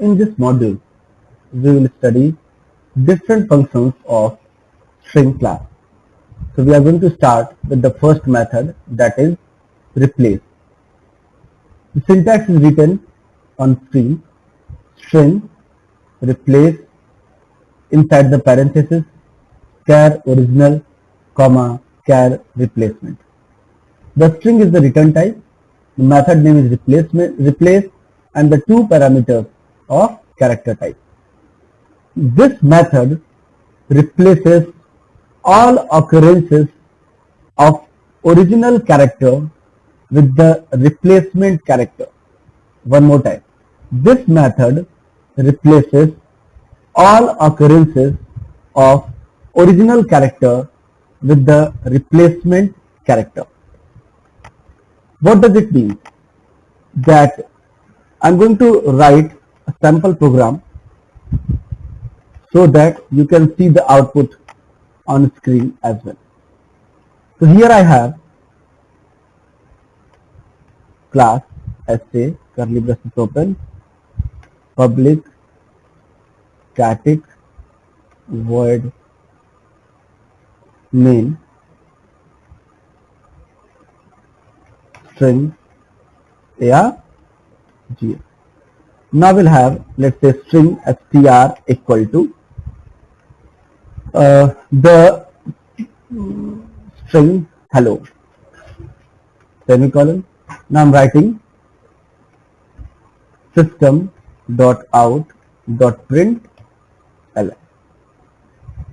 In this module, we will study different functions of string class. So we are going to start with the first method, that is replace. The syntax is written on screen. String replace inside the parenthesis char original comma char replacement. The string is the return type. The method name is replace and the two parameters of character type. This method replaces all occurrences of original character with the replacement character. One more time. This method replaces all occurrences of original character with the replacement character. What does it mean? That I'm going to write a sample program so that you can see the output on screen as well. So here I have class SA curly braces open public static void main string ARGS. Now we'll have, let's say, string str equal to the string hello semicolon. Now I'm writing system.out.println.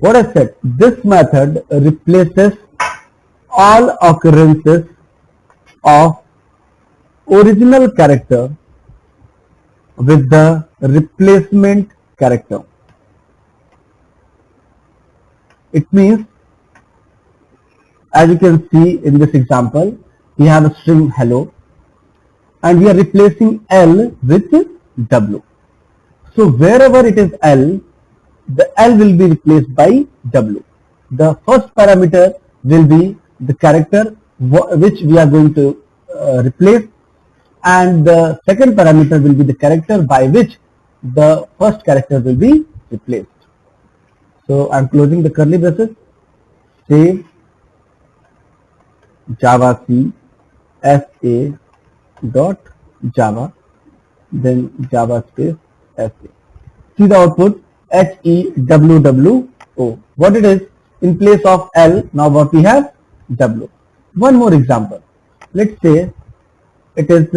What I said, this method replaces all occurrences of original character with the replacement character. It means, as you can see in this example, we have a string hello and we are replacing L with W. So wherever it is L, the L will be replaced by W. The first parameter will be the character which we are going to replace, and the second parameter will be the character by which the first character will be replaced. So I'm closing the curly braces, save javac sa dot java, then java space sa. See the output HEWWO. What it is? In place of L, now what we have? W. One more example. Let's say it is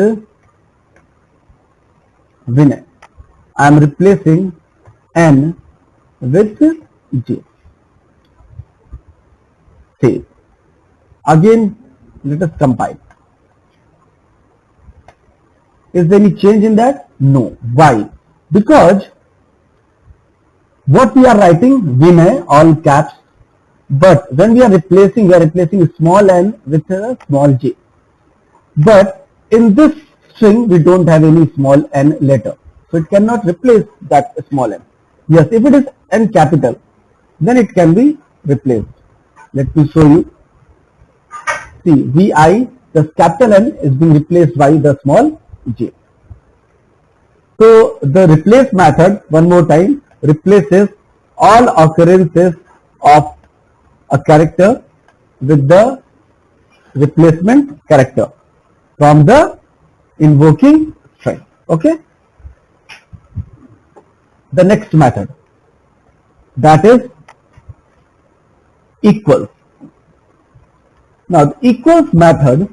Vinay. I am replacing N with J. Save. Again, let us compile. Is there any change in that? No. Why? Because what we are writing, Vinay, all caps, but when we are replacing small n with a small j. But in this string, we don't have any small n letter. So it cannot replace that small n. Yes, if it is n capital, then it can be replaced. Let me show you. See, VI, the capital N is being replaced by the small j. So the replace method, one more time, replaces all occurrences of a character with the replacement character from the invoking string. Okay. The next method, that is equals. Now the equals method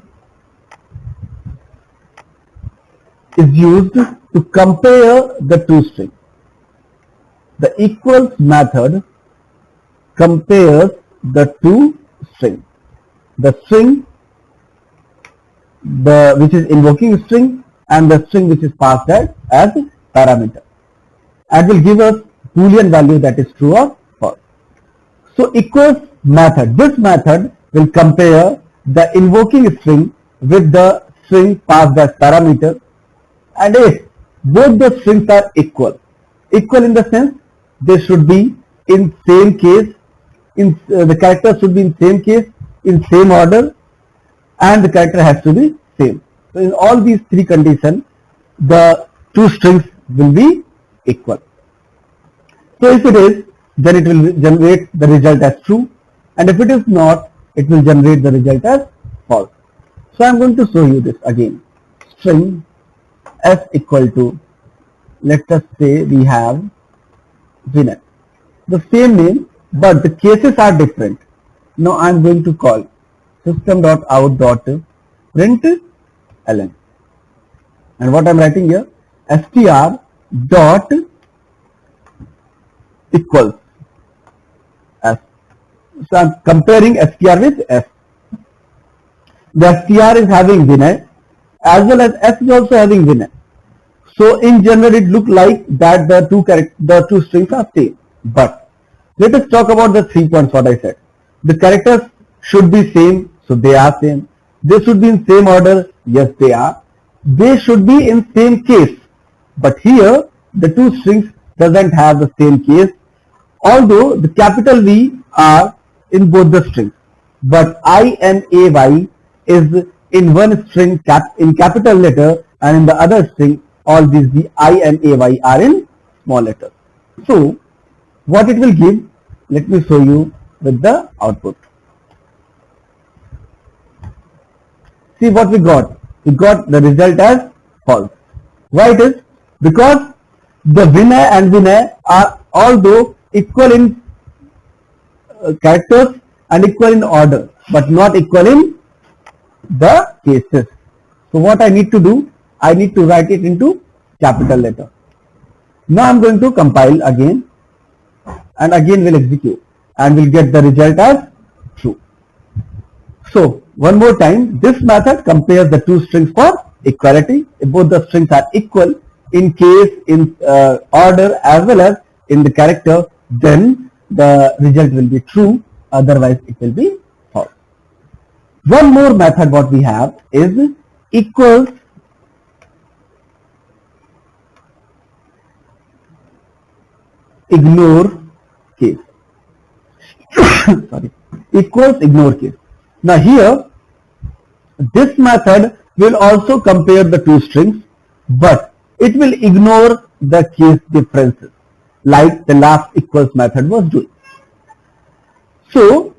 is used to compare the two strings. The equals method compares the two strings. The string which is invoking string and the string which is passed as parameter, and will give us Boolean value, that is true or false. So equals method, this method will compare the invoking string with the string passed as parameter, and if both the strings are equal in the sense they should be in same case, the characters should be in same case, in same order, and the character has to be. 'same. So in all these three conditions, the two strings will be equal. So if it is, then it will generate the result as true, and if it is not, it will generate the result as false. So I am going to show you this again. String s equal to, let us say we have Vinay. The same name, but the cases are different. Now I am going to call system.out.println, and what I am writing here, str dot equals s. So I am comparing str with s. The str is having Vinay as well as s is also having Vinay. So in general it look like that the two strings are same. But let us talk about the 3 points what I said. The characters should be same, so they are same. They should be in same order, yes they are. They should be in same case. But here the two strings doesn't have the same case, although the capital V are in both the strings. But INAY is in one string in capital letter, and in the other string all these the INAY are in small letters. So what it will give, let me show you with the output. See what we got. We got the result as false. Why it is? Because the Vinay and Vinay are although equal in characters and equal in order, but not equal in the cases. So what I need to do, I need to write it into capital letter. Now I am going to compile again, and again will execute, and will get the result as true. So one more time, this method compares the two strings for equality. If both the strings are equal in case, in order as well as in the character, then the result will be true, otherwise it will be false. One more method what we have is equals ignore case. Sorry, equals ignore case. Now here this method will also compare the two strings, but it will ignore the case differences like the last equals method was doing. So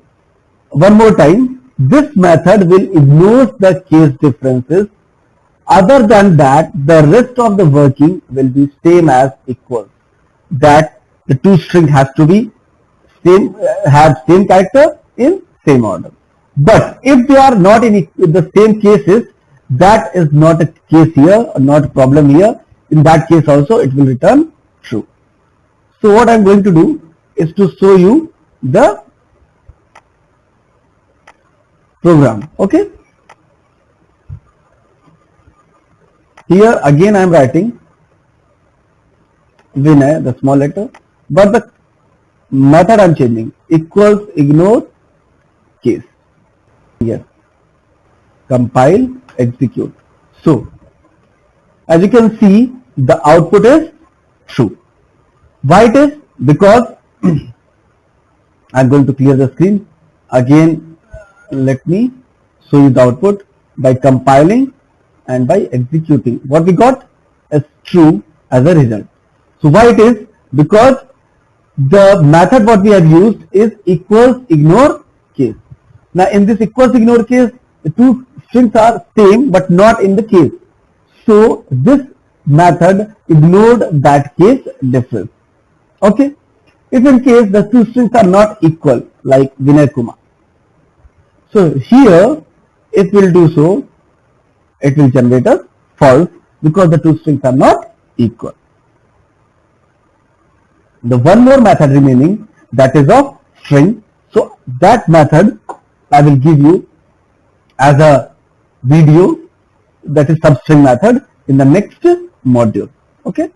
one more time, this method will ignore the case differences. Other than that, the rest of the working will be same as equals. That the two strings has to be same, have same character in same order. But if they are not in the same cases, that is not a case here, not a problem here. In that case also it will return true. So what I am going to do is to show you the program. Okay. Here again I am writing Vinay, the small letter, but the method I am changing, equals ignore case. Yes. Compile, execute. So as you can see, the output is true. Why it is? Because I am going to clear the screen. Again, let me show you the output by compiling and by executing. What we got is true as a result. So why it is? Because the method what we have used is equals ignore case. Now in this equals ignore case, the two strings are same but not in the case. So this method ignored that case difference. Okay. If in case the two strings are not equal, like Vinay Kumar, so here it will do so, it will generate a false because the two strings are not equal. The one more method remaining, that is of string. So that method I will give you as a video, that is substring method, in the next module. Okay.